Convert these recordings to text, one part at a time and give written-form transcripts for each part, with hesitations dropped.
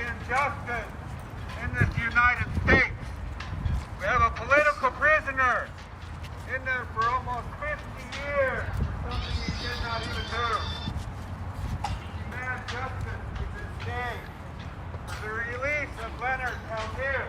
the injustice in this United States. We have a political prisoner in there for almost 50 years for something he did not even do. Demand justice to this day for the release of Leonard Peltier.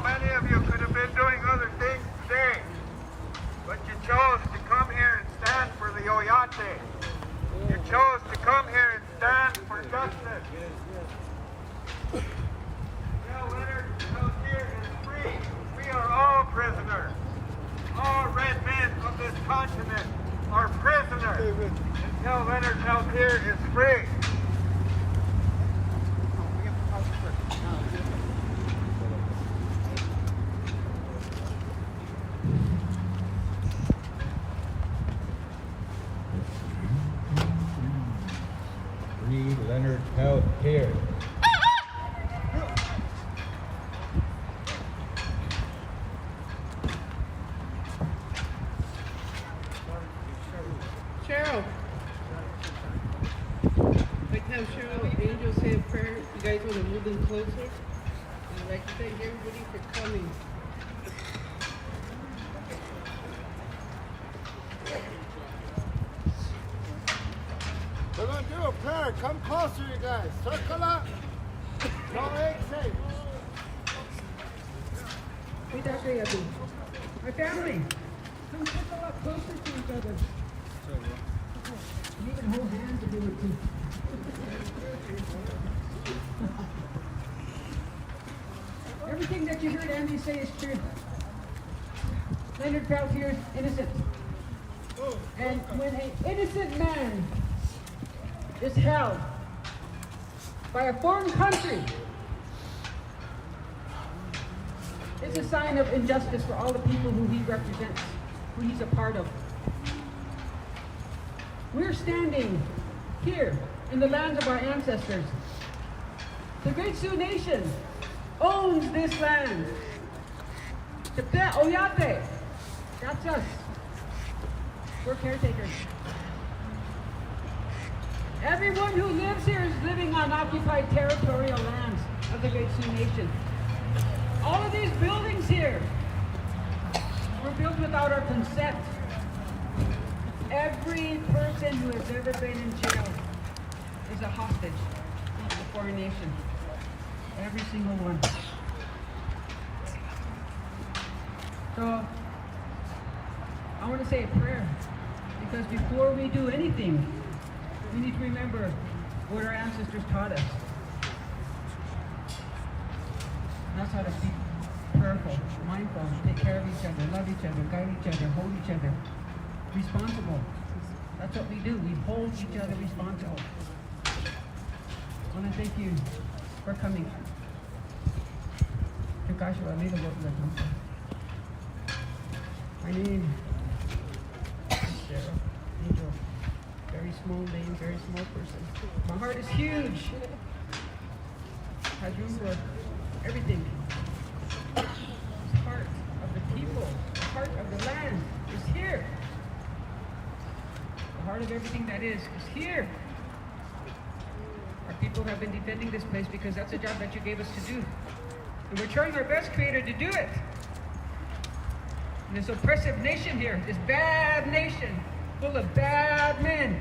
Many of you could have been doing other things today, but you chose to come here and stand for the Oyate. You chose to come here and stand for justice. Now Leonard Peltier is free. We are all prisoners. All red men of this continent are prisoners until Leonard Peltier is free. Leonard Peltier. Cheryl. Right now, Cheryl, the angels say a prayer. You guys want to move in closer? I'd like to thank everybody for coming. We're going to do a prayer. Come closer, you guys. Circle up. Don't exit. My family, come circle up closer to each other. You even hold hands to do it too. Everything that you heard Andy say is true. Leonard Peltier is innocent. And when an innocent man is held by a foreign country, it's a sign of injustice for all the people who he represents, who he's a part of. We're standing here in the lands of our ancestors. The Great Sioux Nation owns this land. The Oyate, that's us. We're caretakers. Everyone who lives here is living on occupied territorial lands of the Great Sioux Nation. All of these buildings here were built without our consent. Every person who has ever been in jail is a hostage of the foreign nation. Every single one. So, I want to say a prayer, because before we do anything, we need to remember what our ancestors taught us. And that's how to be prayerful, mindful, take care of each other, love each other, guide each other, hold each other responsible. That's what we do. We hold each other responsible. I want to thank you for coming. My name is Sarah Angel. Very small name, very small person. My heart is huge. Has room for everything. The heart of the people, the heart of the land is here. The heart of everything that is here. Our people have been defending this place because that's a job that you gave us to do. And we're trying our best, Creator, to do it. And this oppressive nation here, this bad nation, full of bad men,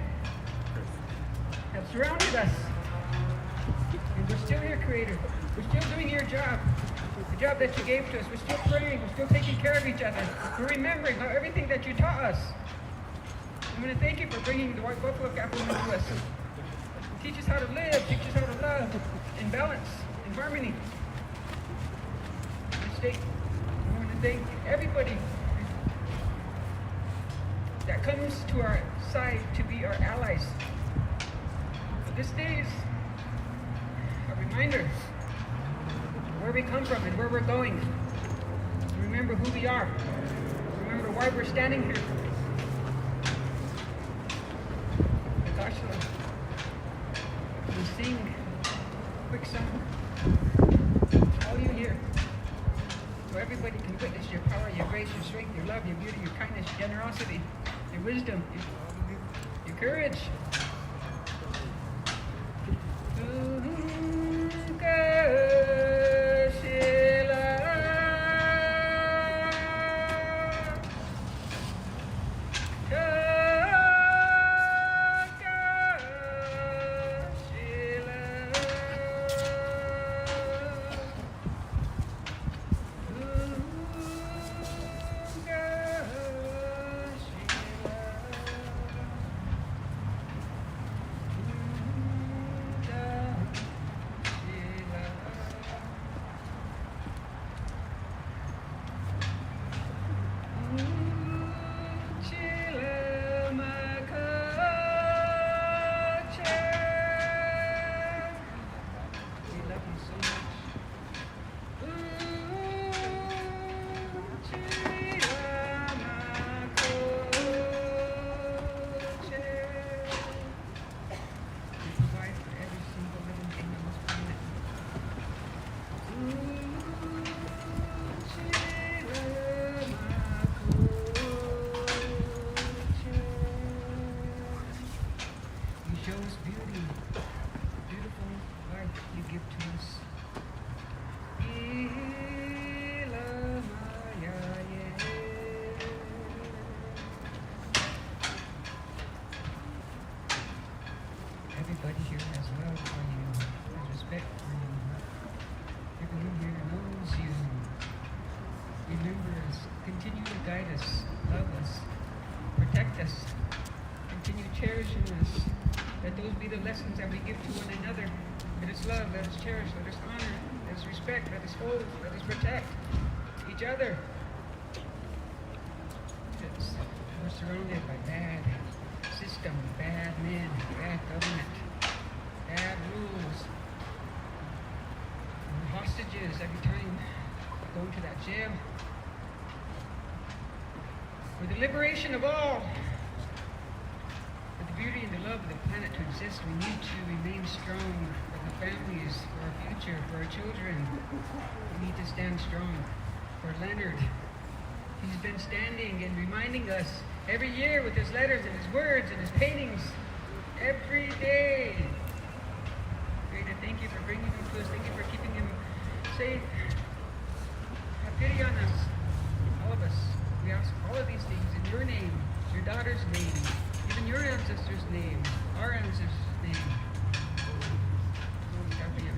have surrounded us. And we're still here, Creator. We're still doing your job. The job that you gave to us. We're still praying. We're still taking care of each other. We're remembering everything that you taught us. I'm going to thank you for bringing the white buffalo capital into us. Teach us how to live. Teach us how to love in balance, in harmony. I want to thank everybody that comes to our side to be our allies. This day is a reminder of where we come from and where we're going. Remember who we are. Remember why we're standing here. Joshua. We sing a quick song. All you hear. So everybody can witness your power, your grace, your strength, your love, your beauty, your kindness, your generosity, your wisdom, your courage. Everybody here has love for you, has respect for you. Everyone here knows you, remembers, continue to guide us, love us, protect us, continue cherishing us. Let those be the lessons that we give to one another. Let us love, let us cherish, let us honor, let us respect, let us hold, let us protect each other. Yes, we're surrounded by bad system, bad men, bad government, bad rules. We're hostages every time we go to that jail. For the liberation of all, for the beauty and the love of the planet to exist, we need to remain strong for the families, for our future, for our children. We need to stand strong. For Leonard, he's been standing and reminding us every year with his letters and his words and his paintings, every day. Creator, thank you for bringing him to us. Thank you for keeping him safe. Have pity on us, all of us. We ask all of these things in your name, your daughter's name, even your ancestors' name, our ancestors' name. Thank you.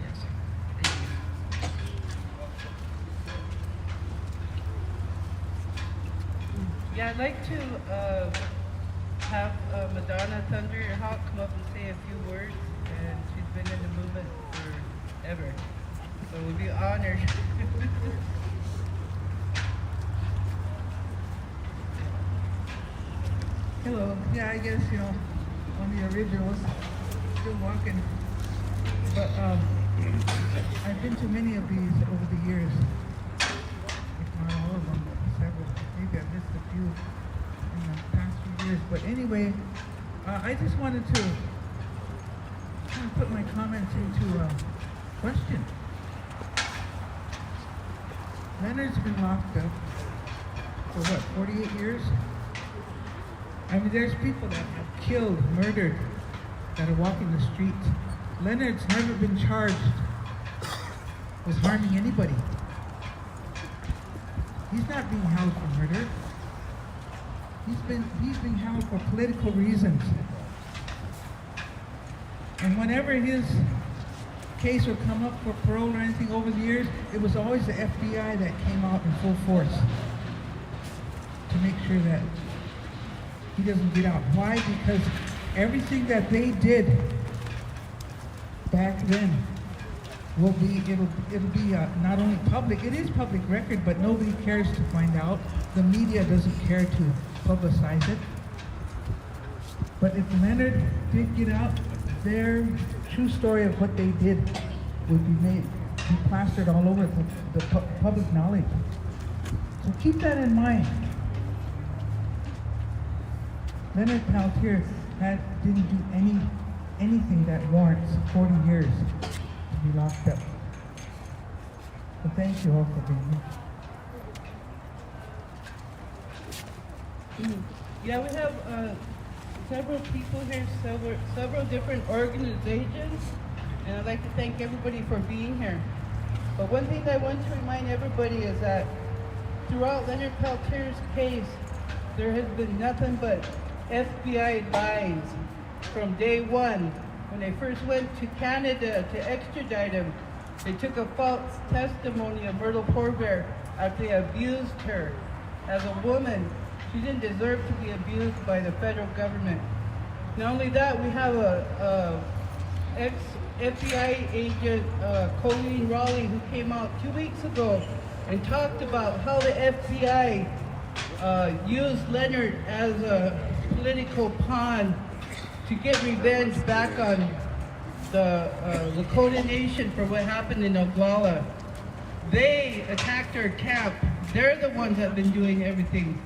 Yeah, I'd like to have Madonna Thunderhawk come up and say a few words, and she's been in the movement forever, so we'll be honored. Hello. Yeah, I guess, one of the originals, still walking. But I've been to many of these over the years. If not all of them, but several. Maybe I've missed a few in the past few years. But anyway, I just wanted to kind of put my comments into question. Leonard's been locked up for what, 48 years? I mean, there's people that have killed, murdered, that are walking the streets. Leonard's never been charged with harming anybody. He's not being held for murder. He's being held for political reasons. And whenever his case would come up for parole or anything over the years, it was always the FBI that came out in full force to make sure that he doesn't get out. Why? Because everything that they did back then it'll be not only public, it is public record, but nobody cares to find out. The media doesn't care to publicize it. But if Leonard did get out, their true story of what they did would be plastered all over the public knowledge. So keep that in mind. Leonard Peltier didn't do any anything that warrants 40 years to be locked up. So thank you all for being here. Yeah, we have several people here, several different organizations, and I'd like to thank everybody for being here. But one thing I want to remind everybody is that throughout Leonard Peltier's case, there has been nothing but FBI lies from day one. When they first went to Canada to extradite him, they took a false testimony of Myrtle Poorbear after they abused her. As a woman, she didn't deserve to be abused by the federal government. Not only that, we have a ex-FBI agent, Colleen Raleigh, who came out 2 weeks ago and talked about how the FBI used Leonard as a political pawn to get revenge back on the Lakota Nation for what happened in Oglala. They attacked our camp. They're the ones that have been doing everything.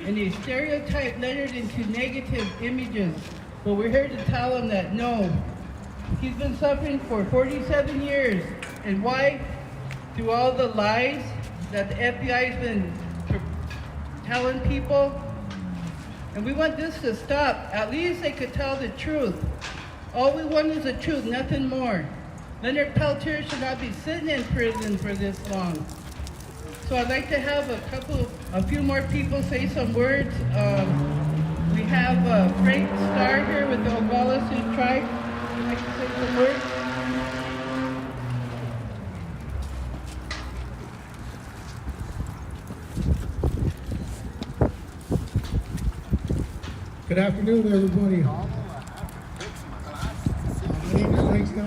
And they stereotype Leonard into negative images. But we're here to tell him that no, he's been suffering for 47 years. And why? Through all the lies that the FBI has been telling people. And we want this to stop. At least they could tell the truth. All we want is the truth, nothing more. Leonard Peltier should not be sitting in prison for this long. So I'd like to have a few more people say some words. We have Frank Starr here with the Oglala Sioux Tribe. Would you like to say some words? Good afternoon, everybody. My name is Frank Starr. I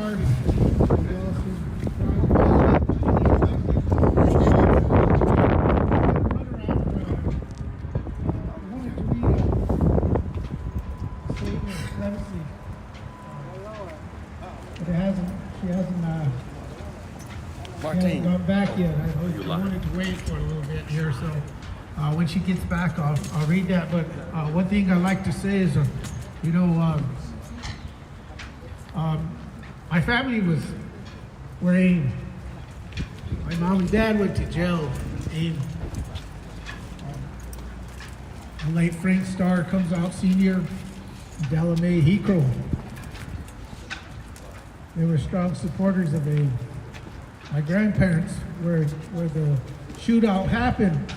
wanted to read a statement of Clemency. But she hasn't got back yet. I wanted to wait for a little bit here, so when she gets back, I'll read that. But one thing I like to say is, my family were AIM. My mom and dad went to jail, AIM. The late Frank Starr comes out senior, Della Mae Hicro. They were strong supporters of AIM. My grandparents, where the shootout happened,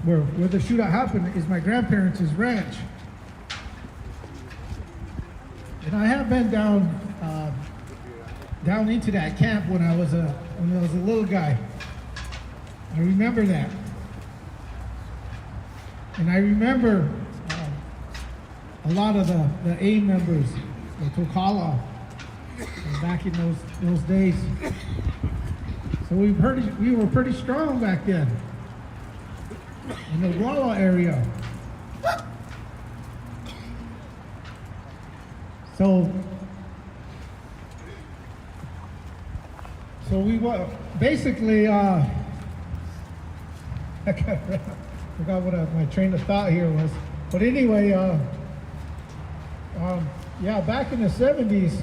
where the shootout happened is my grandparents' ranch. And I have been down into that camp when I was a little guy. I remember that. And I remember a lot of the AIM members, the Tokala, back in those days. So we were pretty strong back then in the Oglala area. So we were basically I forgot what my train of thought here was. But anyway, yeah, back in the 70s,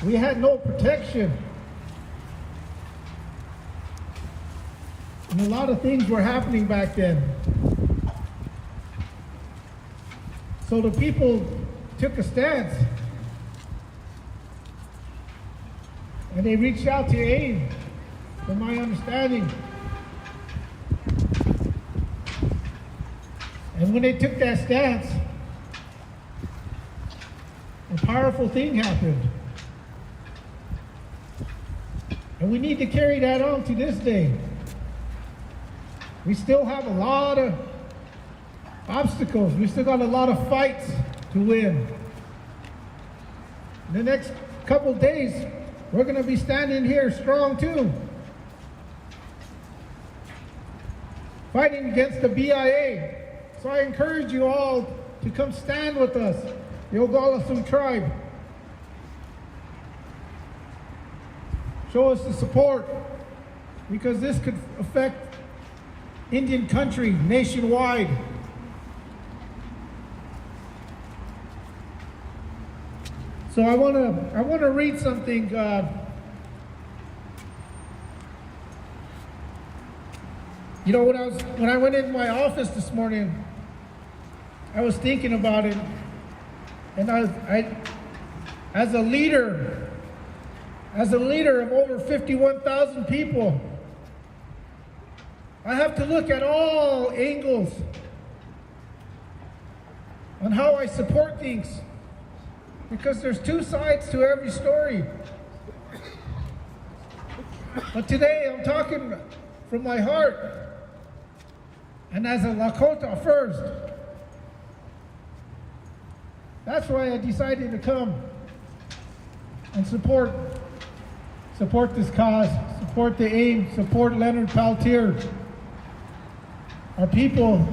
we had no protection. And a lot of things were happening back then. So the people took a stance. And they reached out to AIM, from my understanding. And when they took that stance, a powerful thing happened. And we need to carry that on to this day. We still have a lot of obstacles. We still got a lot of fights to win. In the next couple days, we're going to be standing here strong too. Fighting against the BIA. So I encourage you all to come stand with us, the Oglala Sioux Tribe. Show us the support, because this could affect Indian country nationwide. So I want to read something. You know, when I went into my office this morning, I was thinking about it, and I as a leader of over 51,000 people, I have to look at all angles on how I support things, because there's two sides to every story. But today I'm talking from my heart, and as a Lakota first. That's why I decided to come and support this cause, support the aim, support Leonard Peltier. Our people,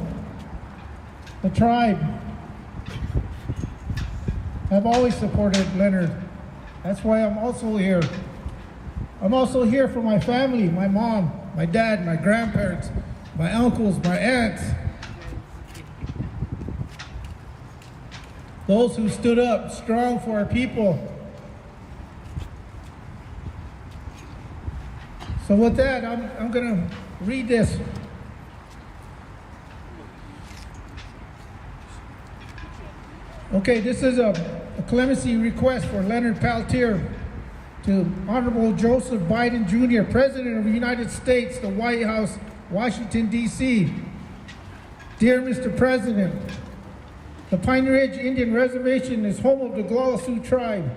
the tribe, have always supported Leonard. That's why I'm also here. I'm also here for my family, my mom, my dad, my grandparents, my uncles, my aunts. Those who stood up strong for our people. So with that, I'm going to read this. Okay, this is a clemency request for Leonard Peltier to Honorable Joseph Biden Jr., President of the United States, the White House, Washington, D.C. Dear Mr. President, the Pine Ridge Indian Reservation is home of the Glala Sioux tribe.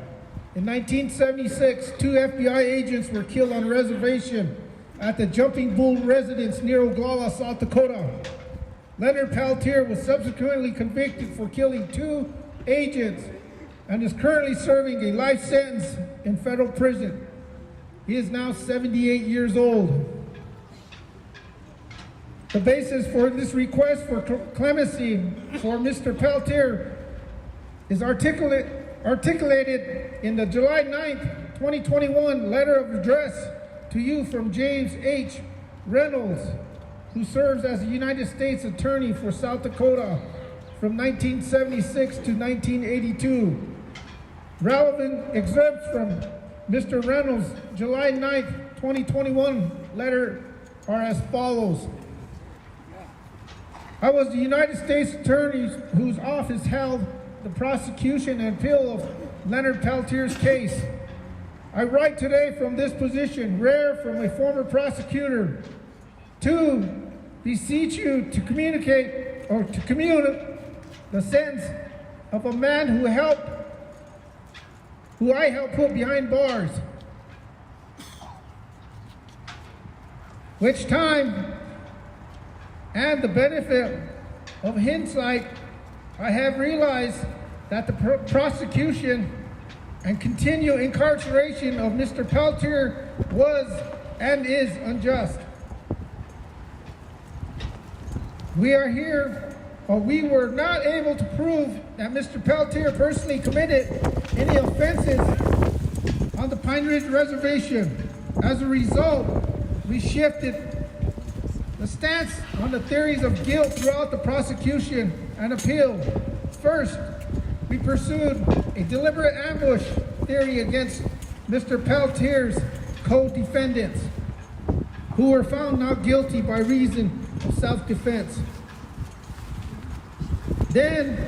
In 1976, 2 FBI agents were killed on a reservation at the Jumping Bull residence near Oglala, South Dakota. Leonard Peltier was subsequently convicted for killing 2 agents and is currently serving a life sentence in federal prison. He is now 78 years old. The basis for this request for clemency for Mr. Peltier is articulated in the July 9th, 2021 letter of address to you from James H. Reynolds, who serves as a United States Attorney for South Dakota from 1976 to 1982. Relevant excerpts from Mr. Reynolds' July 9th, 2021 letter are as follows. I was the United States Attorney whose office held the prosecution and appeal of Leonard Peltier's case. I write today from this position, rare from a former prosecutor, to beseech you to communicate or to commute the sentence of a man who I helped put behind bars, which time and the benefit of hindsight, I have realized that the prosecution and continued incarceration of Mr. Peltier was and is unjust. We were not able to prove that Mr. Peltier personally committed any offenses on the Pine Ridge Reservation. As a result, we shifted the stance on the theories of guilt throughout the prosecution and appeal. First, we pursued a deliberate ambush theory against Mr. Peltier's co-defendants, who were found not guilty by reason of self-defense. Then,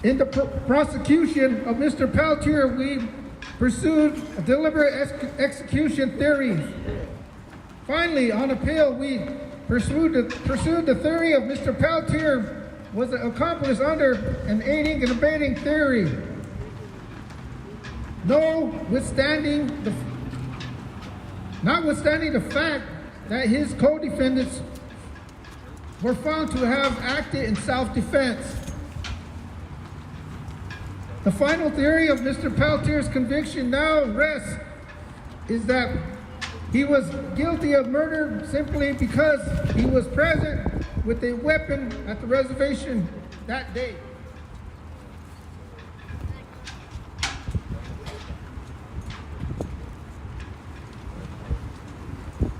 in the prosecution of Mr. Peltier, we pursued a deliberate execution theory. Finally, on appeal, we pursued the theory of Mr. Peltier was an accomplice under an aiding and abetting theory. Notwithstanding the fact that his co-defendants were found to have acted in self-defense. The final theory of Mr. Peltier's conviction now rests is that he was guilty of murder simply because he was present with a weapon at the reservation that day.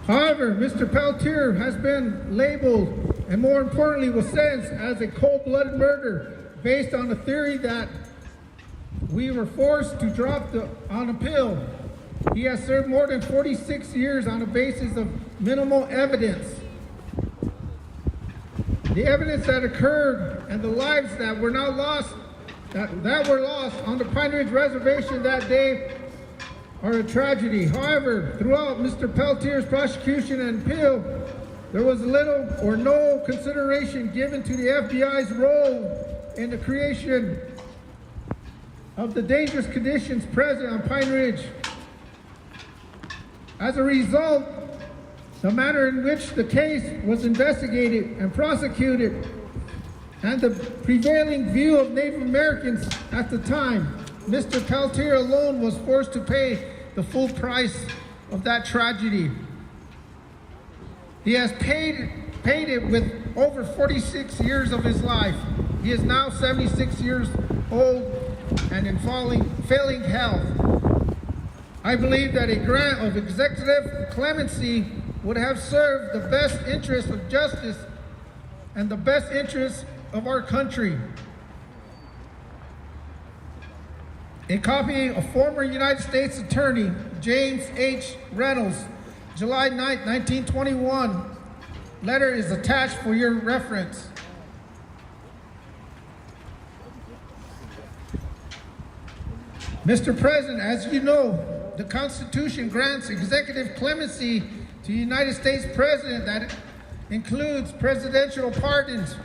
However, Mr. Peltier has been labeled and more importantly was sentenced as a cold-blooded murder based on the theory that we were forced to drop on appeal. He has served more than 46 years on the basis of minimal evidence. The evidence that occurred and the lives that were now lost, that were lost on the Pine Ridge Reservation that day are a tragedy. However, throughout Mr. Peltier's prosecution and appeal, there was little or no consideration given to the FBI's role in the creation of the dangerous conditions present on Pine Ridge. As a result, the manner in which the case was investigated and prosecuted and the prevailing view of Native Americans at the time, Mr. Peltier alone was forced to pay the full price of that tragedy. He has paid it with over 46 years of his life. He is now 76 years old and in failing health. I believe that a grant of executive clemency would have served the best interest of justice and the best interest of our country. A copy of former United States Attorney James H. Reynolds, July 9, 1921, letter is attached for your reference. Mr. President, as you know, the Constitution grants executive clemency to the United States President that includes presidential pardons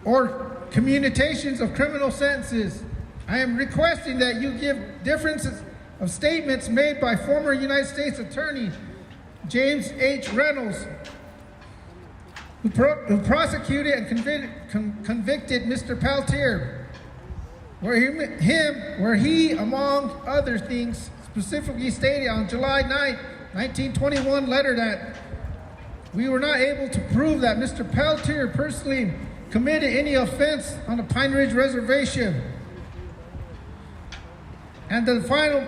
or commutations of criminal sentences. I am requesting that you give differences of statements made by former United States Attorney James H. Reynolds, who prosecuted and convicted Mr. Peltier, where he, among other things, specifically stated on July 9, 1921 letter that we were not able to prove that Mr. Peltier personally committed any offense on the Pine Ridge Reservation. And the final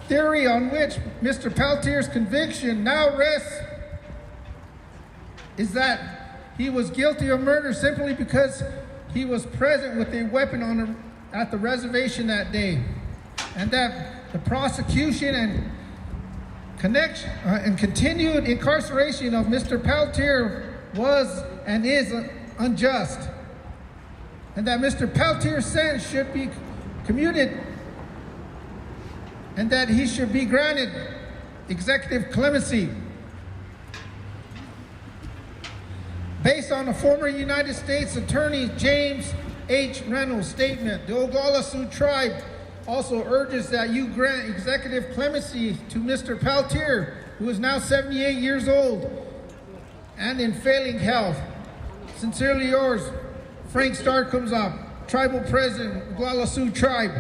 theory on which Mr. Peltier's conviction now rests is that he was guilty of murder simply because he was present with a weapon at the reservation that day, and that the prosecution and continued incarceration of Mr. Peltier was and is unjust, and that Mr. Peltier's sentence should be commuted, and that he should be granted executive clemency. Based on the former United States Attorney James H. Reynolds' statement, the Oglala Sioux tribe also urges that you grant executive clemency to Mr. Peltier, who is now 78 years old and in failing health. Sincerely yours, Frank Starr comes up, Tribal President, Oglala Sioux Tribe.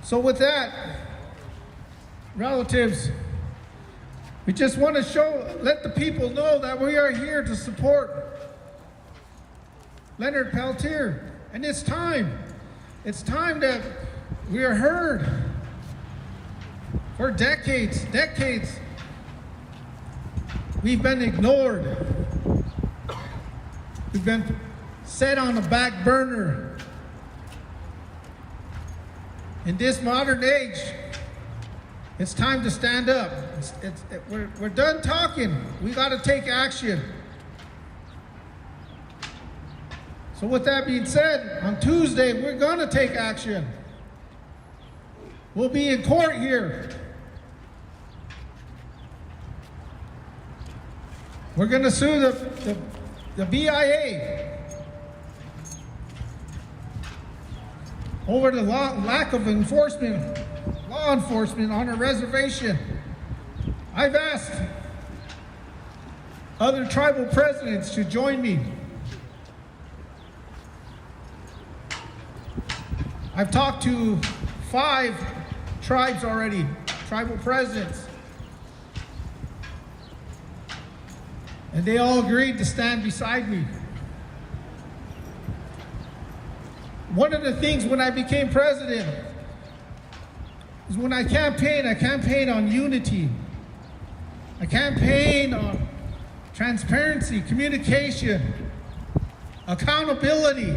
So with that, relatives, we just want to let the people know that we are here to support Leonard Peltier. And it's time that we are heard. For decades, we've been ignored. We've been set on the back burner. In this modern age, it's time to stand up. We're done talking. We got to take action. So with that being said, on Tuesday, we're going to take action. We'll be in court here. We're going to sue the BIA over the lack of law enforcement on a reservation. I've asked other tribal presidents to join me. I've talked to 5 tribes already, tribal presidents. And they all agreed to stand beside me. One of the things when I became president is when I campaign on unity. a campaign on transparency, communication, accountability,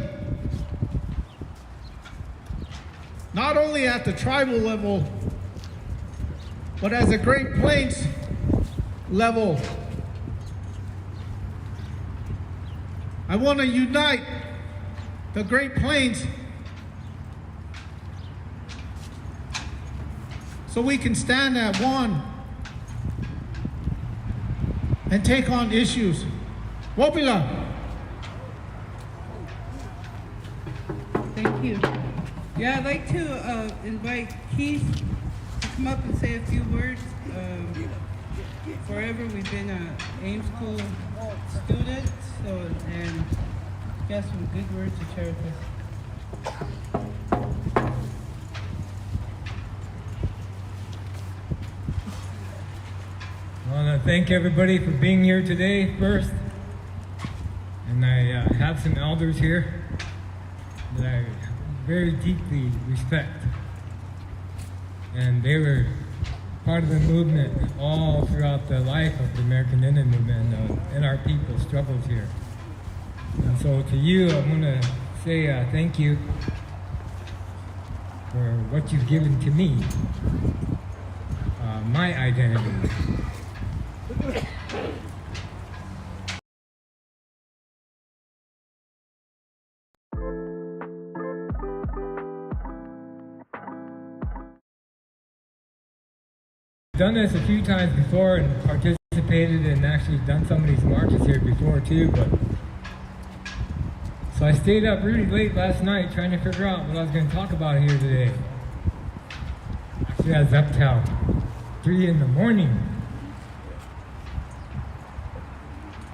not only at the tribal level, but as a Great Plains level. I want to unite the Great Plains so we can stand at one and take on issues. Wopila. Thank you. Yeah, I'd like to invite Keith to come up and say a few words. Forever we've been an AIM School student, and he has some good words to share with us. I want to thank everybody for being here today first. And I have some elders here that I very deeply respect. And they were part of the movement all throughout the life of the American Indian movement and our people's struggles here. And so to you, I want to say thank you for what you've given to me, my identity. Done this a few times before and participated and actually done some of these marches here before too, but so I stayed up really late last night trying to figure out what I was going to talk about here today. Actually, I was up till 3 in the morning.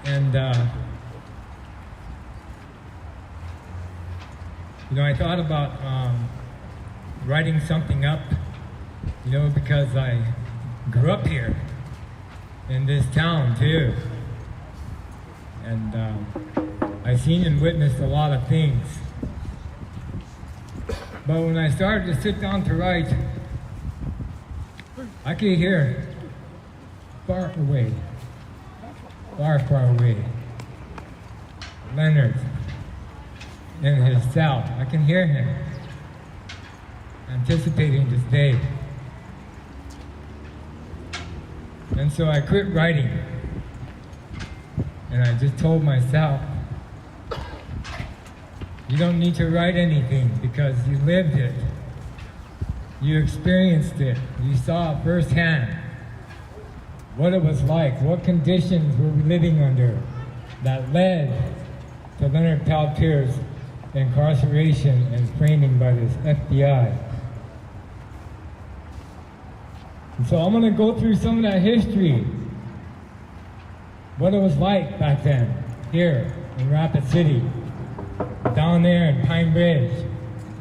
And I thought about writing something up, because I grew up here in this town too, and I've seen and witnessed a lot of things. But when I started to sit down to write, I could hear far away, Leonard in his cell. I can hear him anticipating this day. And so I quit writing, and I just told myself, you don't need to write anything because you lived it, you experienced it, you saw it firsthand, what it was like, what conditions we were living under that led to Leonard Peltier's incarceration and framing by this FBI. And so I'm going to go through some of that history, what it was like back then, here in Rapid City, down there in Pine Ridge,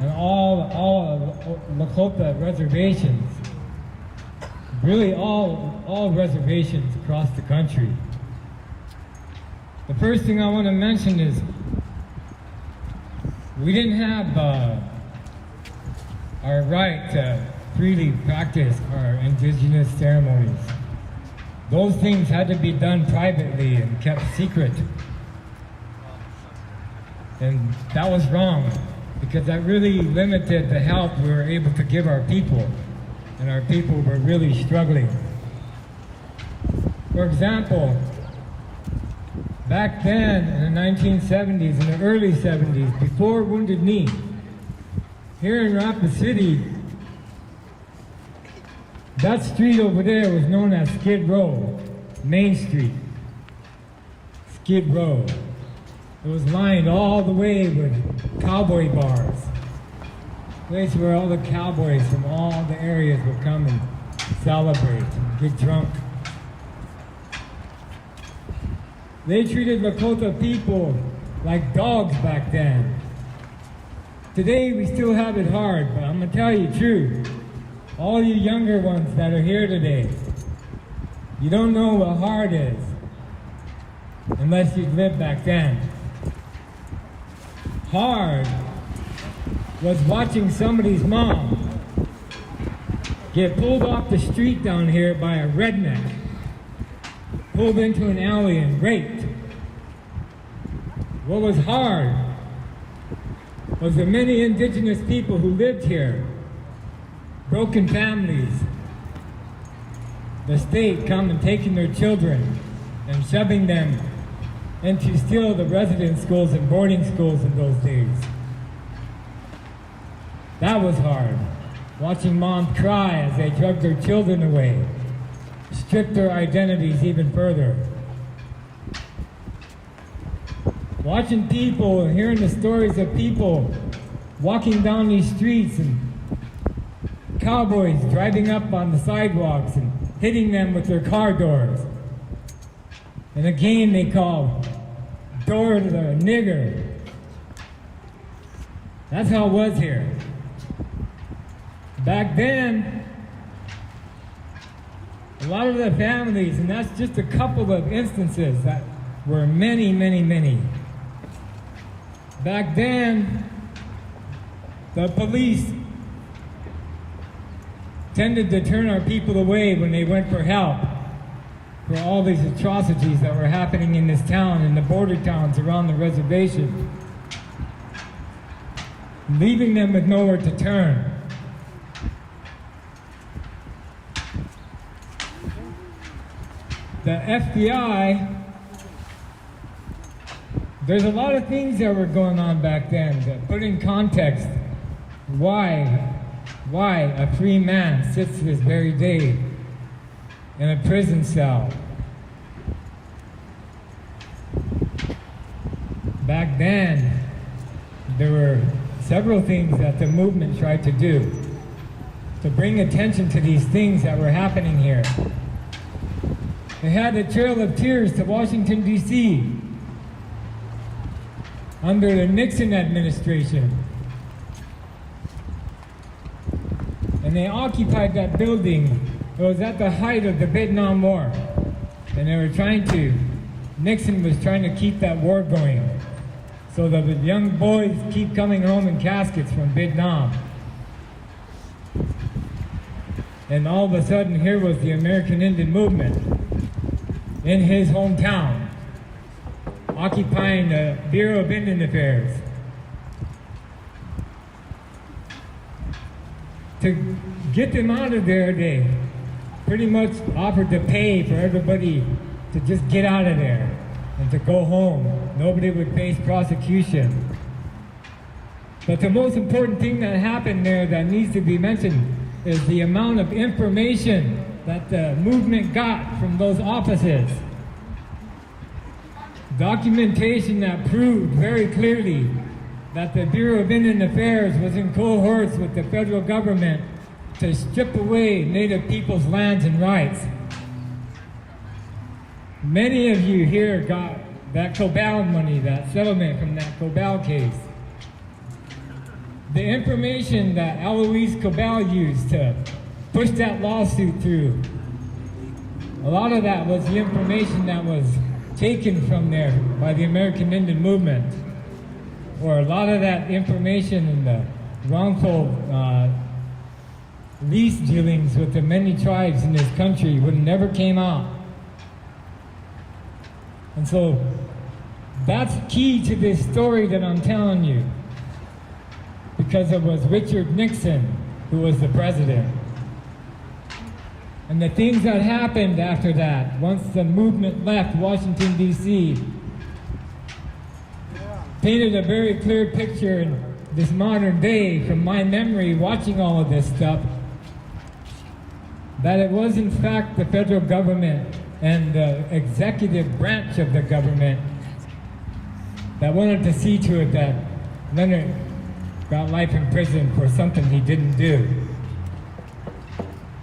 and all of Lakota reservations, really all reservations across the country. The first thing I want to mention is we didn't have our right to freely practice our indigenous ceremonies. Those things had to be done privately and kept secret. And that was wrong, because that really limited the help we were able to give our people, and our people were really struggling. For example, back then in the 1970s, in the early 70s, before Wounded Knee, here in Rapid City, that street over there was known as Skid Row, Main Street. Skid Row. It was lined all the way with cowboy bars. Place where all the cowboys from all the areas would come and celebrate and get drunk. They treated Lakota people like dogs back then. Today we still have it hard, but I'm gonna tell you the truth. All you younger ones that are here today, you don't know what hard is unless you lived back then. Hard was watching somebody's mom get pulled off the street down here by a redneck pulled into an alley and raped. What was hard was the many indigenous people who lived here, broken families, the state come and taking their children and shoving them into still the residence schools and boarding schools in those days. That was hard. Watching moms cry as they drug their children away, stripped their identities even further. Watching people and hearing the stories of people walking down these streets and cowboys driving up on the sidewalks and hitting them with their car doors. And a game they call door to the nigger. That's how it was here. Back then, a lot of the families, and that's just a couple of instances that were many, many, many. Back then, the police tended to turn our people away when they went for help for all these atrocities that were happening in this town and the border towns around the reservation, leaving them with nowhere to turn. The FBI, there's a lot of things that were going on back then that put in context why a free man sits to this very day in a prison cell. Back then, there were several things that the movement tried to do to bring attention to these things that were happening here. They had the Trail of Tears to Washington, D.C. under the Nixon administration. And they occupied that building. It was at the height of the Vietnam War. And they were Nixon was trying to keep that war going. So the young boys keep coming home in caskets from Vietnam. And all of a sudden, here was the American Indian movement in his hometown, occupying the Bureau of Indian Affairs. To get them out of there, they pretty much offered to pay for everybody to just get out of there and to go home. Nobody would face prosecution. But the most important thing that happened there that needs to be mentioned is the amount of information that the movement got from those offices. Documentation that proved very clearly that the Bureau of Indian Affairs was in cohorts with the federal government to strip away Native people's lands and rights. Many of you here got that Cobell money, that settlement from that Cobell case. The information that Eloise Cobell used to push that lawsuit through, a lot of that was the information that was taken from there by the American Indian movement. Or a lot of that information in the wrongful lease dealings with the many tribes in this country would have never came out. And so that's key to this story that I'm telling you, because it was Richard Nixon who was the president. And the things that happened after that, once the movement left Washington, D.C., painted a very clear picture in this modern day, from my memory watching all of this stuff, that it was in fact the federal government and the executive branch of the government that wanted to see to it that Leonard got life in prison for something he didn't do.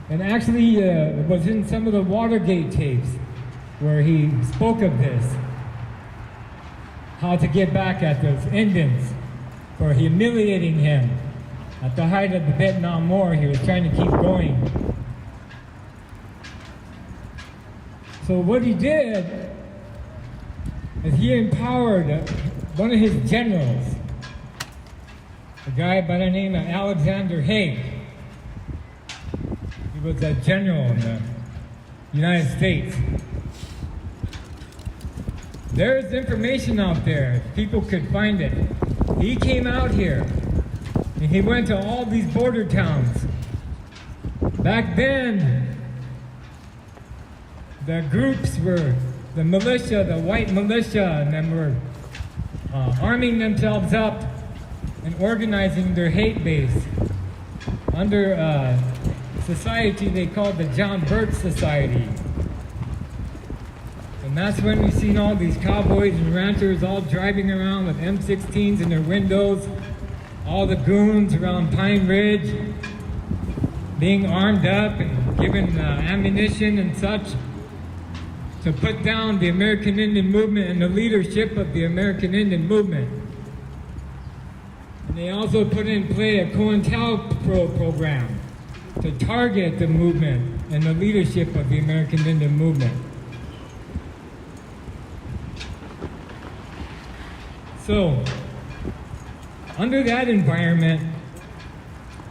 And actually, it was in some of the Watergate tapes where he spoke of this, how to get back at those Indians for humiliating him. At the height of the Vietnam War, he was trying to keep going. So what he did is he empowered one of his generals, a guy by the name of Alexander Haig. He was a general in the United States. There's information out there. People could find it. He came out here and he went to all these border towns. Back then, the groups were the militia, the white militia, and them were arming themselves up and organizing their hate base under a society they called the John Birch Society. And that's when we seen all these cowboys and ranchers all driving around with M16s in their windows, all the goons around Pine Ridge being armed up and given ammunition and such to put down the American Indian movement and the leadership of the American Indian movement. And they also put in play a COINTELPRO program to target the movement and the leadership of the American Indian movement. So, under that environment,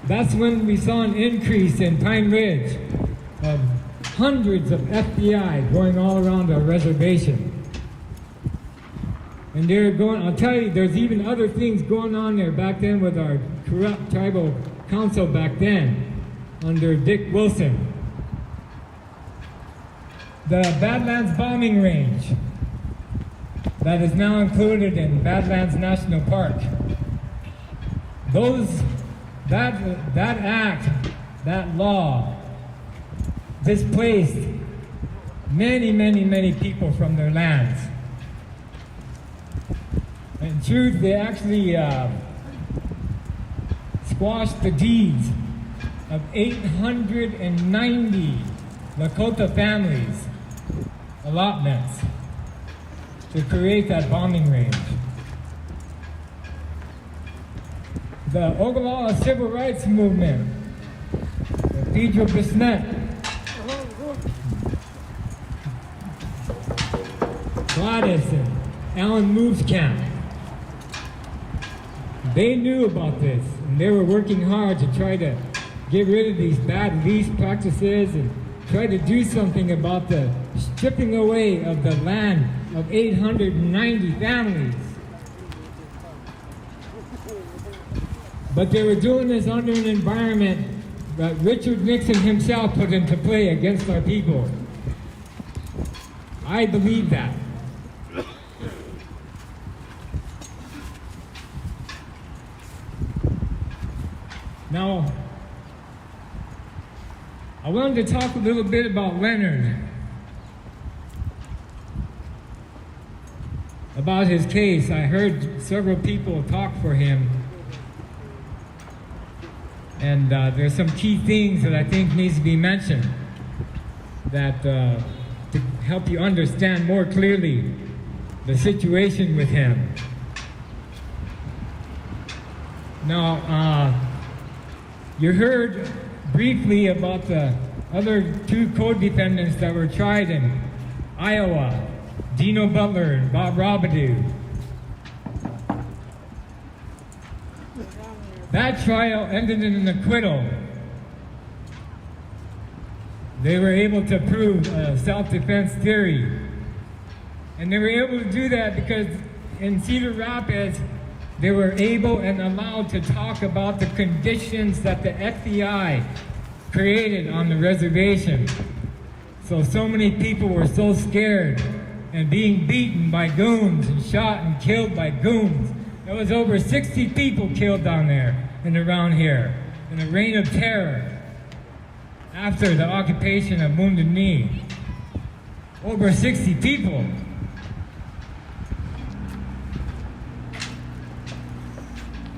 that's when we saw an increase in Pine Ridge of hundreds of FBI going all around our reservation. And they're going, I'll tell you, there's even other things going on there back then with our corrupt tribal council back then, under Dick Wilson. The Badlands bombing range that is now included in Badlands National Park. That act, that law, displaced many people from their lands. In truth, they actually squashed the deeds of 890 Lakota families' allotments to create that bombing range. The Ogallala Civil Rights Movement, Pedro Bisnet, Gladys and Alan Moore's camp, they knew about this and they were working hard to try to get rid of these bad lease practices and try to do something about the stripping away of the land of 890 families. But they were doing this under an environment that Richard Nixon himself put into play against our people. I believe that. Now, I wanted to talk a little bit about Leonard, about his case. I heard several people talk for him, and there's some key things that I think needs to be mentioned that to help you understand more clearly the situation with him. Now, you heard briefly about the other two co-defendants that were tried in Iowa, Dino Butler and Bob Robidoux. That trial ended in an acquittal. They were able to prove a self-defense theory. And they were able to do that because in Cedar Rapids, they were able and allowed to talk about the conditions that the FBI created on the reservation. So many people were so scared and being beaten by goons and shot and killed by goons. There was over 60 people killed down there and around here in a reign of terror after the occupation of Wounded Knee. Over 60 people.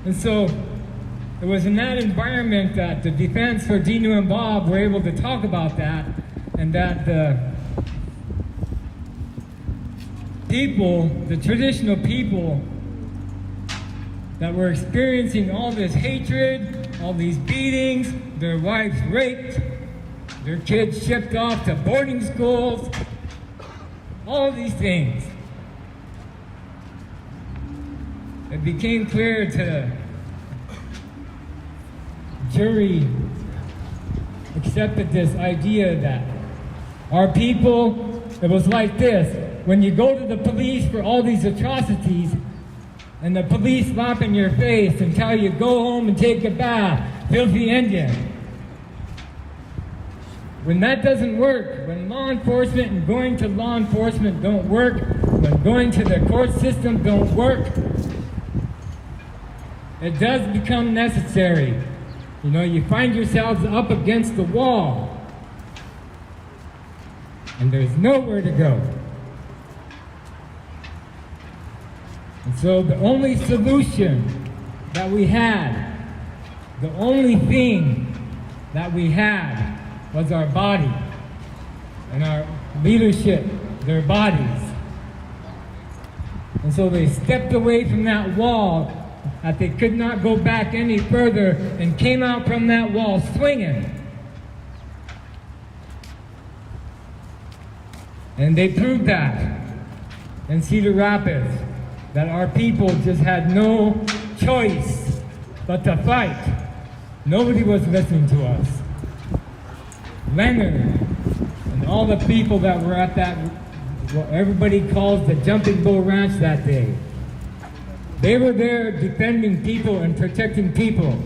And so it was in that environment that the defense for Dino and Bob were able to talk about that, and that the people, the traditional people that were experiencing all this hatred, all these beatings, their wives raped, their kids shipped off to boarding schools, all these things. It became clear to the jury accepted this idea that our people, it was like this. when you go to the police for all these atrocities, and the police slap in your face and tell you, go home and take a bath, filthy Indian. When that doesn't work, when law enforcement and going to law enforcement don't work, when going to the court system don't work, it does become necessary. You know, you find yourselves up against the wall, and there's nowhere to go. And so the only solution that we had, the only thing that we had was our body and our leadership, their bodies. And so they stepped away from that wall that they could not go back any further and came out from that wall swinging. And they proved that in Cedar Rapids, that our people just had no choice but to fight. Nobody was listening to us. Leonard and all the people that were at that, what everybody calls the Jumping Bull Ranch that day, they were there defending people and protecting people.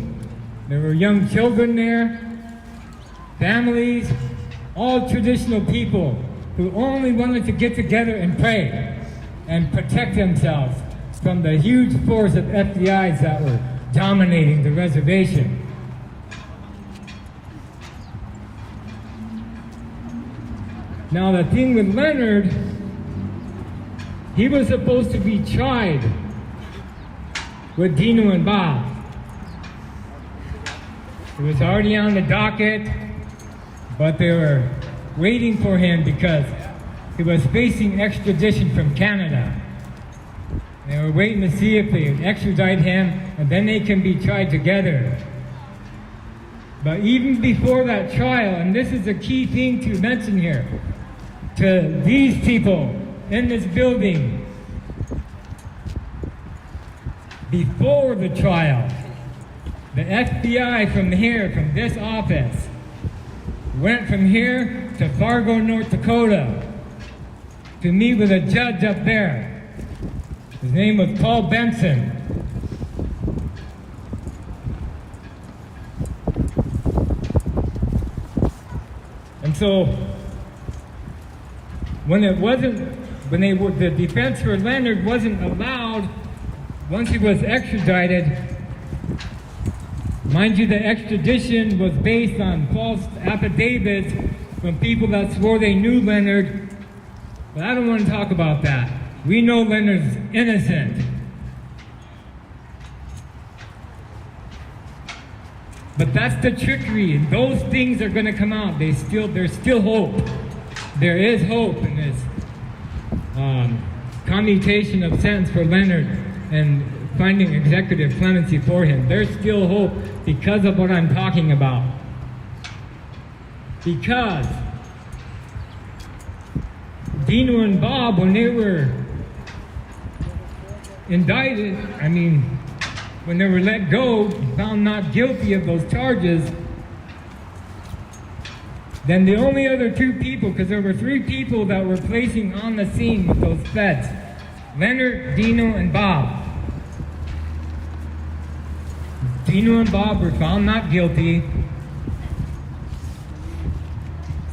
There were young children there, families, all traditional people who only wanted to get together and pray and protect themselves from the huge force of FBI's that were dominating the reservation. Now the thing with Leonard, he was supposed to be tried with Dino and Bob. It was already on the docket, but they were waiting for him because he was facing extradition from Canada. They were waiting to see if they would extradite him, and then they can be tried together. But even before that trial, and this is a key thing to mention here, to these people in this building, before the trial, the FBI from here, from this office, went from here to Fargo, North Dakota to meet with a judge up there. His name was Paul Benson. And so, the defense for Leonard wasn't allowed, once he was extradited, mind you, the extradition was based on false affidavits from people that swore they knew Leonard, but I don't want to talk about that. We know Leonard's innocent. But that's the trickery, and those things are going to come out. There's still hope. There is hope in this commutation of sentence for Leonard and finding executive clemency for him. There's still hope because of what I'm talking about. Because Dino and Bob, when they were indicted, when they were let go, found not guilty of those charges, then the only other two people, because there were three people that were placing on the scene with those feds, Leonard, Dino, and Bob. Dino and Bob were found not guilty,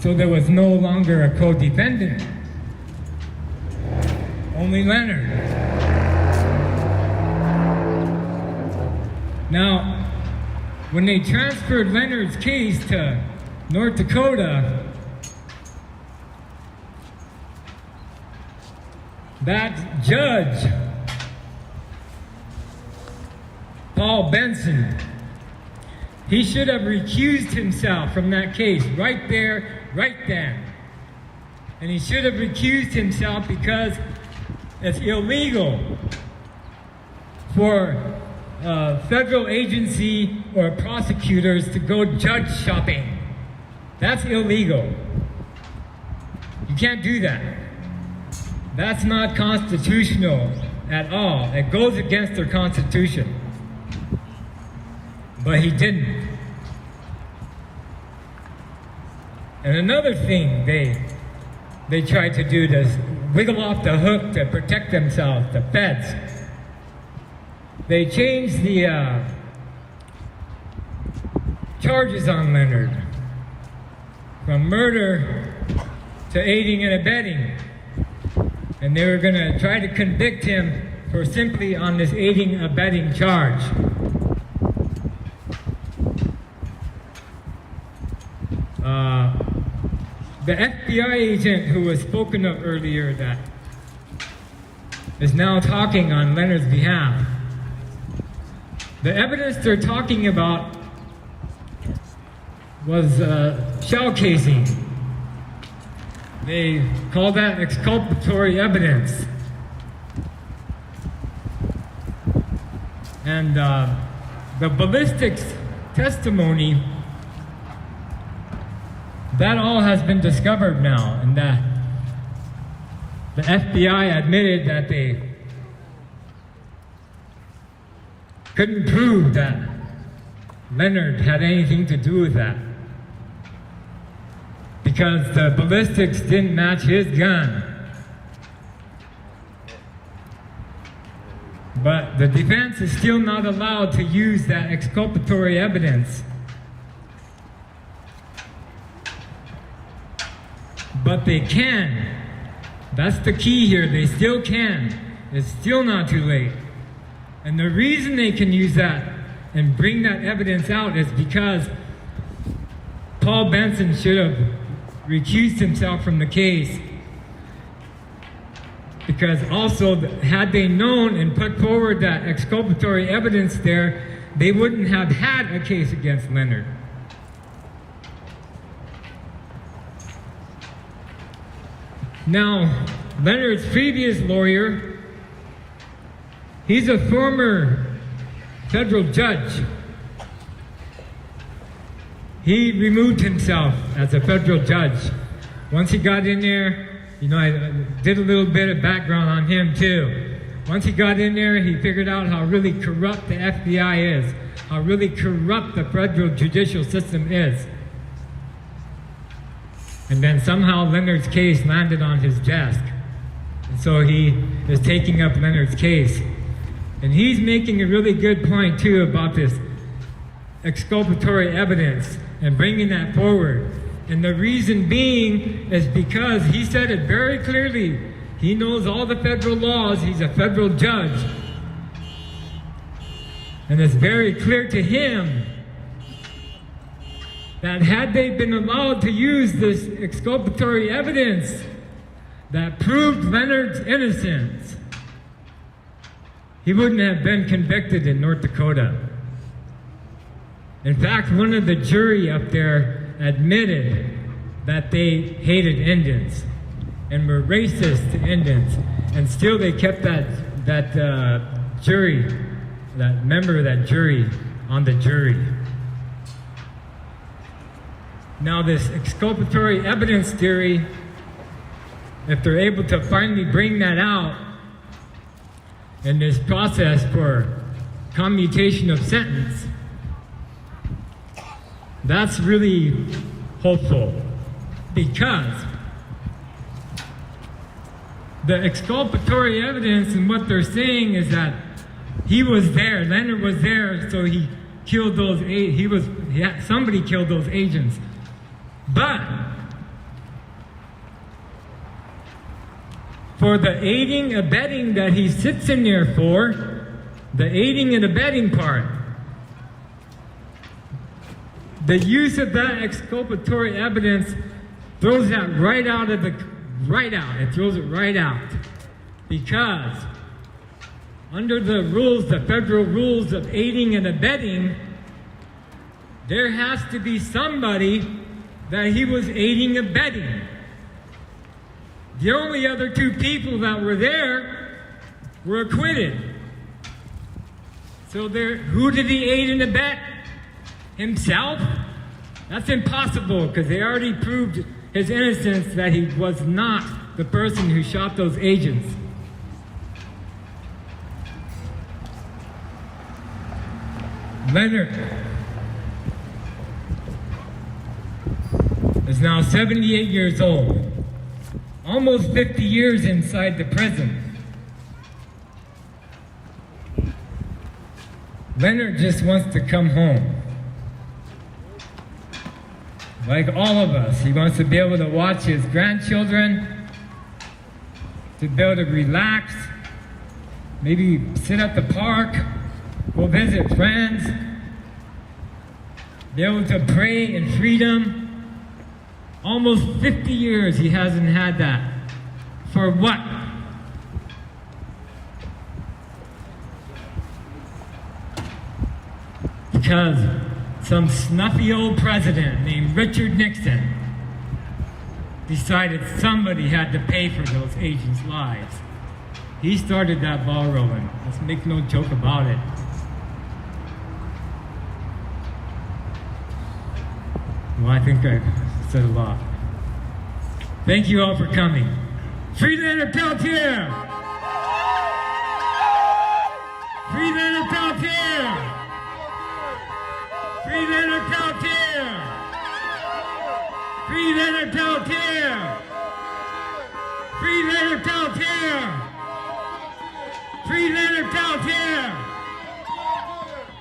so there was no longer a co-defendant. Only Leonard. Now, when they transferred Leonard's case to North Dakota, that judge, Paul Benson, he should have recused himself from that case right there, right then. And he should have recused himself because it's illegal for a federal agency or prosecutors to go judge shopping. That's illegal. You can't do that. That's not constitutional at all. It goes against their constitution. But he didn't. And another thing they tried to do to wiggle off the hook to protect themselves, the feds. They changed the charges on Leonard from murder to aiding and abetting. And they were going to try to convict him for simply on this aiding and abetting charge. The FBI agent who was spoken of earlier that is now talking on Leonard's behalf. The evidence they're talking about was shell casing. They call that exculpatory evidence. And the ballistics testimony, that all has been discovered now, and that the FBI admitted that they couldn't prove that Leonard had anything to do with that, because the ballistics didn't match his gun. But the defense is still not allowed to use that exculpatory evidence. But they can. That's the key here. They still can. It's still not too late. And the reason they can use that and bring that evidence out is because Paul Benson should have recused himself from the case. Because also, had they known and put forward that exculpatory evidence there, they wouldn't have had a case against Leonard. Now, Leonard's previous lawyer, he's a former federal judge. He removed himself as a federal judge. Once he got in there, you know, I did a little bit of background on him too. Once he got in there, he figured out how really corrupt the FBI is, how really corrupt the federal judicial system is. And then somehow Leonard's case landed on his desk. And so he is taking up Leonard's case. And he's making a really good point too about this exculpatory evidence and bringing that forward. And the reason being is because he said it very clearly. He knows all the federal laws. He's a federal judge. And it's very clear to him that had they been allowed to use this exculpatory evidence that proved Leonard's innocence, he wouldn't have been convicted in North Dakota. In fact, one of the jury up there admitted that they hated Indians and were racist to Indians, and still they kept that jury, that member of that jury, on the jury. Now, this exculpatory evidence theory, if they're able to finally bring that out in this process for commutation of sentence, that's really hopeful, because the exculpatory evidence and what they're saying is that he was there, Leonard was there, so he killed those, somebody killed those agents. But for the aiding, abetting that he sits in there for, the aiding and abetting part, the use of that exculpatory evidence throws that right out. It throws it right out. Because under the rules, the federal rules of aiding and abetting, there has to be somebody that he was aiding and abetting. The only other two people that were there were acquitted. So who did he aid and abet? Himself? That's impossible, because they already proved his innocence, that he was not the person who shot those agents. Leonard is now 78 years old, almost 50 years inside the prison. Leonard just wants to come home. Like all of us, he wants to be able to watch his grandchildren, to be able to relax, maybe sit at the park, go visit friends, be able to pray in freedom. Almost 50 years he hasn't had that. For what? Because some snuffy old president named Richard Nixon decided somebody had to pay for those agents' lives. He started that ball rolling. Let's make no joke about it. Well, I think I said a lot. Thank you all for coming. Free Leonard Peltier! Free Leonard Peltier! Free Leonard Peltier! Free Leonard Peltier! Free Leonard Peltier! Free Leonard Peltier!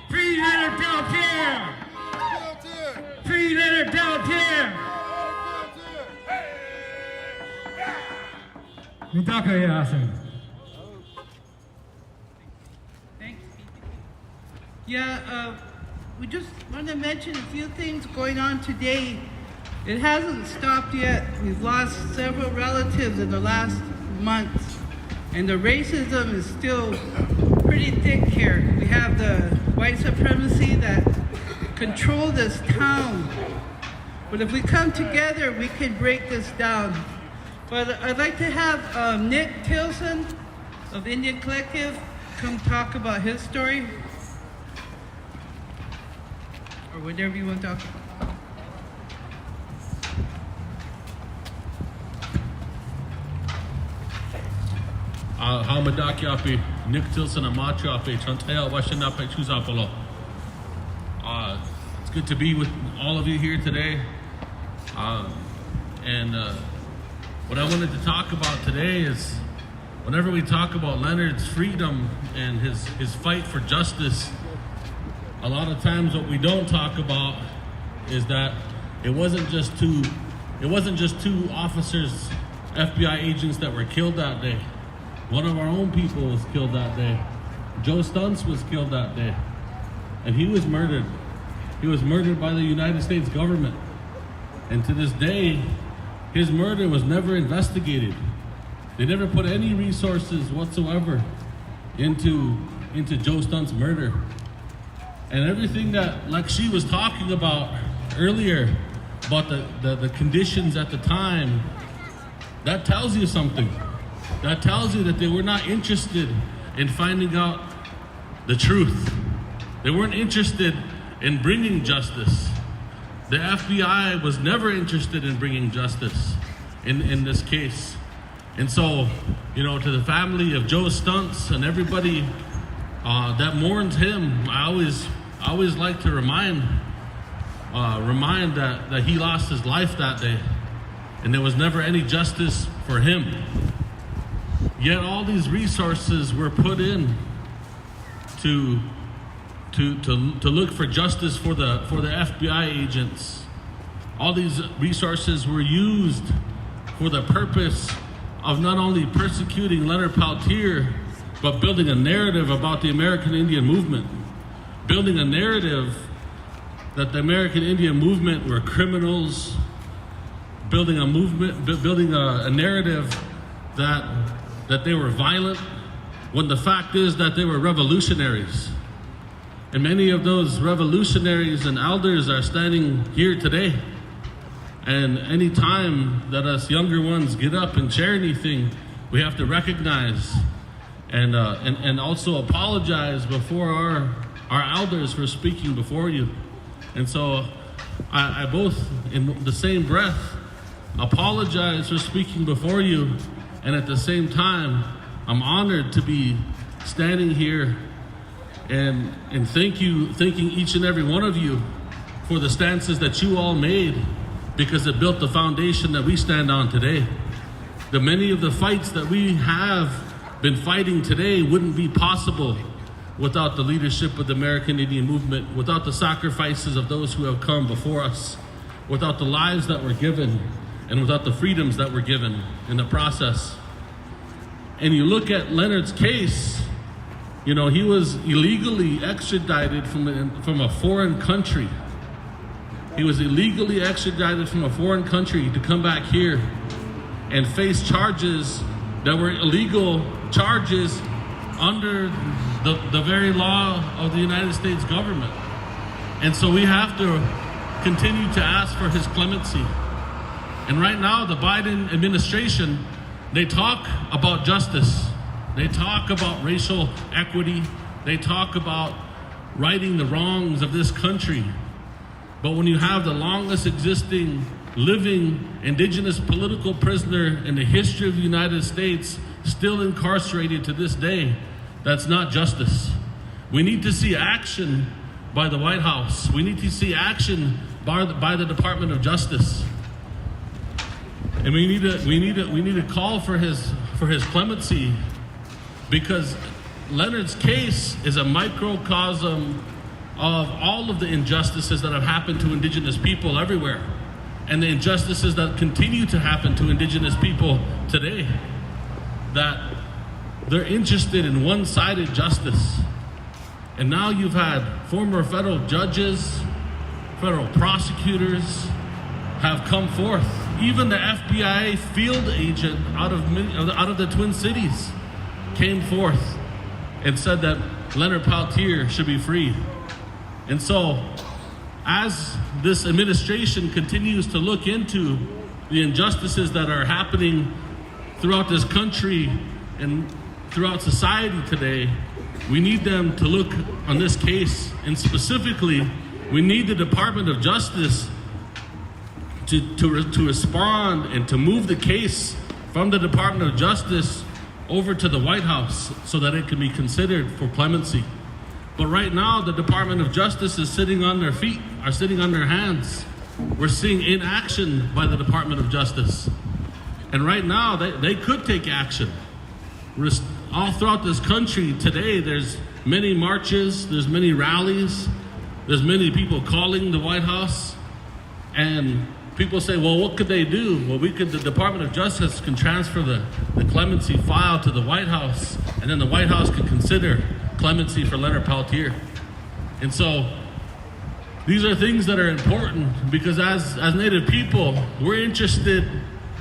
Free Leonard Peltier! Free Leonard Peltier! Mitaka Yasin. Thanks. Yeah, we just want to mention a few things going on today. It hasn't stopped yet. We've lost several relatives in the last month, and the racism is still pretty thick here. We have the white supremacy that control this town. But if we come together, we can break this down. But I'd like to have Nick Tilson of Indian Collective come talk about his story. Or whatever you want to talk about. Hamadaki Nick Tilson Amatrape Chantel Washanape Chuzapolo. It's good to be with all of you here today. What I wanted to talk about today is whenever we talk about Leonard's freedom and his fight for justice, a lot of times what we don't talk about is that it wasn't just two officers, FBI agents that were killed that day. One of our own people was killed that day. Joe Stunts was killed that day. And he was murdered. He was murdered by the United States government. And to this day, his murder was never investigated. They never put any resources whatsoever into Joe Stunt's murder. And everything that, like she was talking about earlier, about the conditions at the time, that tells you something. That tells you that they were not interested in finding out the truth. They weren't interested in bringing justice. The FBI was never interested in bringing justice in this case. And so, to the family of Joe Stunts and everybody that mourns him, I always like to remind that he lost his life that day, and there was never any justice for him. Yet all these resources were put in to look for justice for the FBI agents. All these resources were used for the purpose of not only persecuting Leonard Peltier, but building a narrative about the American Indian movement. Building a narrative that the American Indian movement were criminals. Building a narrative that they were violent, when the fact is that they were revolutionaries. And many of those revolutionaries and elders are standing here today. And any time that us younger ones get up and share anything, we have to recognize and also apologize before our elders for speaking before you. And so I both, in the same breath, apologize for speaking before you, and at the same time, I'm honored to be standing here and thanking each and every one of you for the stances that you all made, because it built the foundation that we stand on today. the many of the fights that we have been fighting today wouldn't be possible without the leadership of the American Indian movement, without the sacrifices of those who have come before us, without the lives that were given, and without the freedoms that were given in the process. And you look at Leonard's case, you know, he was illegally extradited from a foreign country. He was illegally extradited from a foreign country to come back here and face charges that were illegal charges under the very law of the United States government. And so we have to continue to ask for his clemency. And right now, the Biden administration, they talk about justice. They talk about racial equity. They talk about righting the wrongs of this country. But when you have the longest existing living indigenous political prisoner in the history of the United States still incarcerated to this day, that's not justice. We need to see action by the White House. We need to see action by the Department of Justice. And we need to call for his clemency, because Leonard's case is a microcosm of all of the injustices that have happened to indigenous people everywhere, and the injustices that continue to happen to indigenous people today, that they're interested in one-sided justice. And now you've had former federal judges, federal prosecutors have come forth. Even the FBI field agent out of the Twin Cities came forth and said that Leonard Peltier should be freed. And so, as this administration continues to look into the injustices that are happening throughout this country and throughout society today, we need them to look on this case, and specifically, we need the Department of Justice to respond and to move the case from the Department of Justice over to the White House so that it can be considered for clemency. But right now, the Department of Justice is sitting on their feet, are sitting on their hands. We're seeing inaction by the Department of Justice. And right now, they could take action. All throughout this country today, there's many marches, there's many rallies, there's many people calling the White House. And people say, well, what could they do? Well, the Department of Justice can transfer the clemency file to the White House, and then the White House can consider clemency for Leonard Peltier. And so these are things that are important, because as Native people, we're interested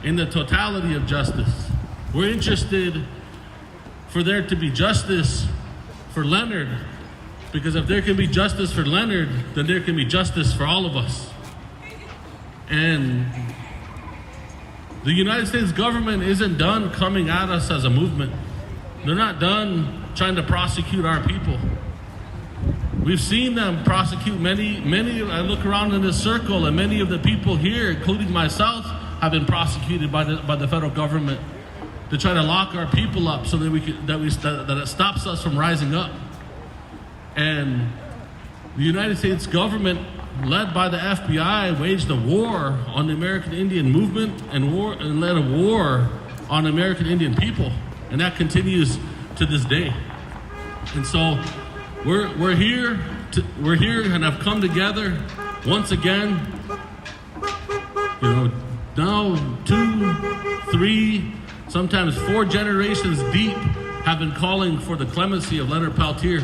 in the totality of justice. We're interested for there to be justice for Leonard, because if there can be justice for Leonard, then there can be justice for all of us. And the United States government isn't done coming at us as a movement. They're not done trying to prosecute our people. We've seen them prosecute many, I look around in this circle, and many of the people here, including myself, have been prosecuted by the federal government to try to lock our people up so that it stops us from rising up. And the United States government, led by the FBI, waged a war on the American Indian movement and led a war on American Indian people, and that continues to this day. And so we're here and have come together once again. You know, now 2, 3, sometimes 4 generations deep have been calling for the clemency of Leonard Peltier,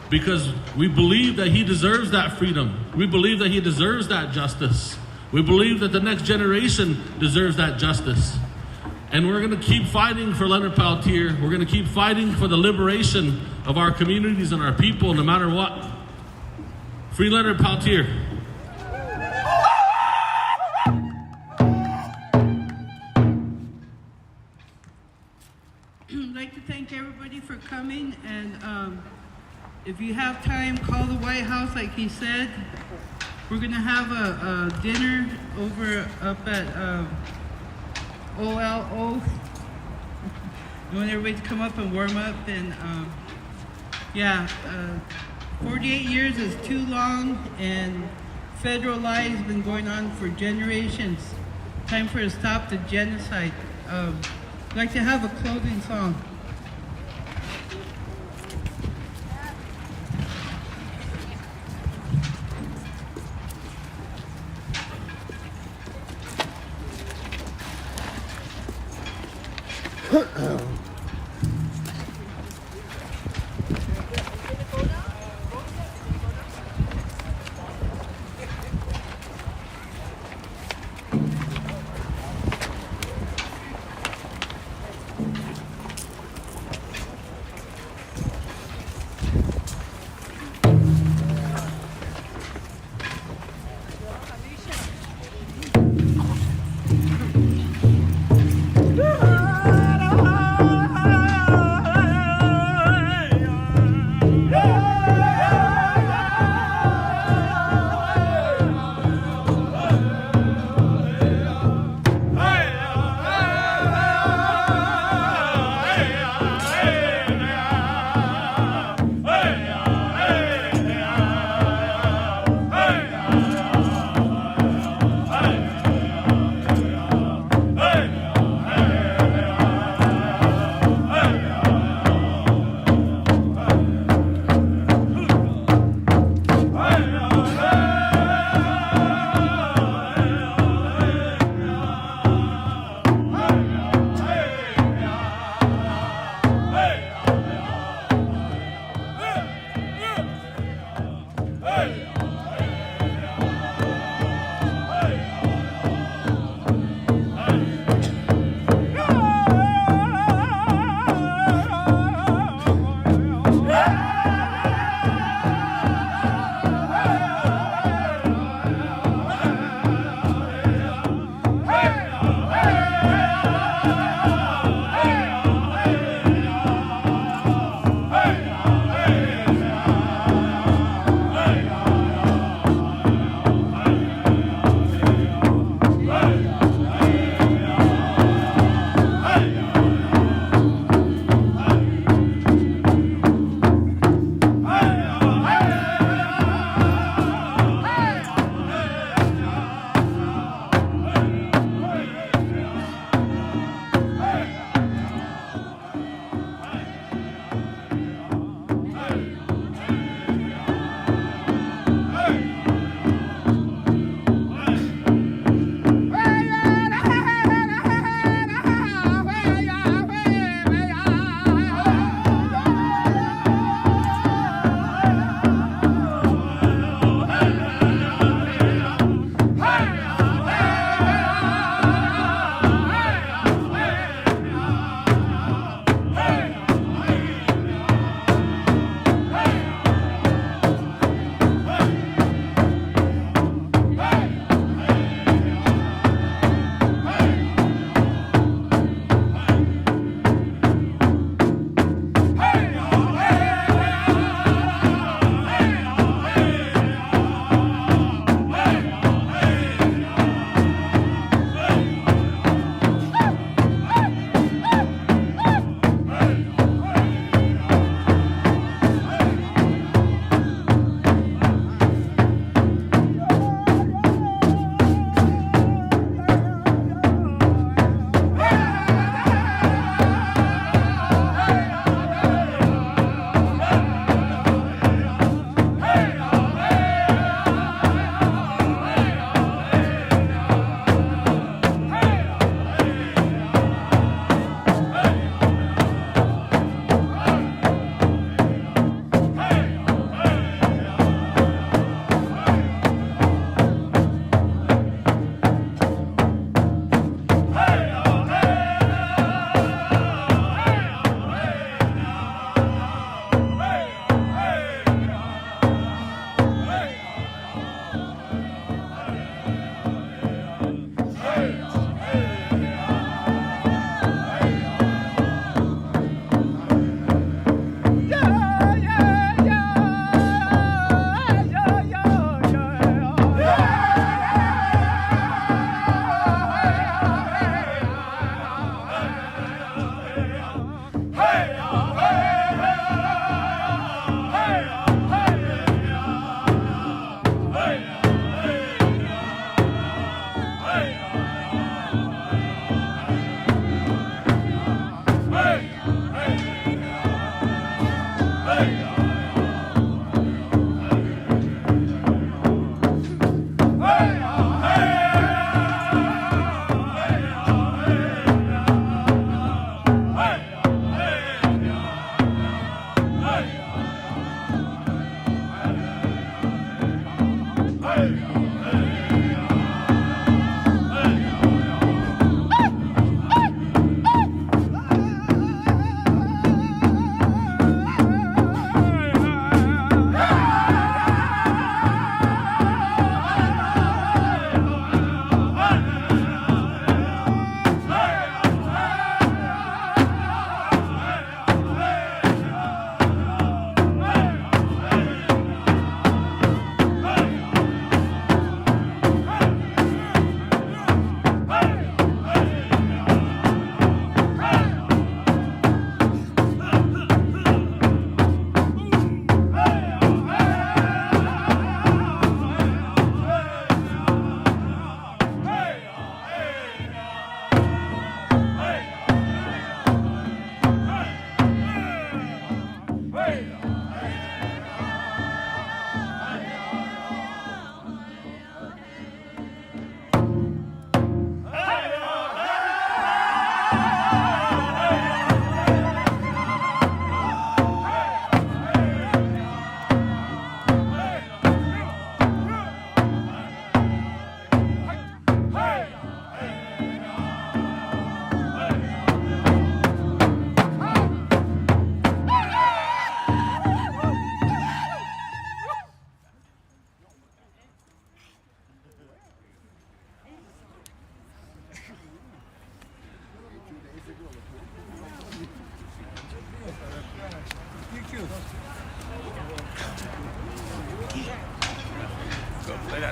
because we believe that he deserves that freedom. We believe that he deserves that justice. We believe that the next generation deserves that justice. And we're going to keep fighting for Leonard Peltier. We're going to keep fighting for the liberation of our communities and our people, no matter what. Free Leonard Peltier. I'd like to thank everybody for coming, and if you have time, call the White House like he said. We're going to have a dinner up at OLO. You want everybody to come up and warm up, and 48 years is too long, and federal lie has been going on for generations. Time for a stop to genocide. I'd like to have a closing song.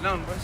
Pelón, pues.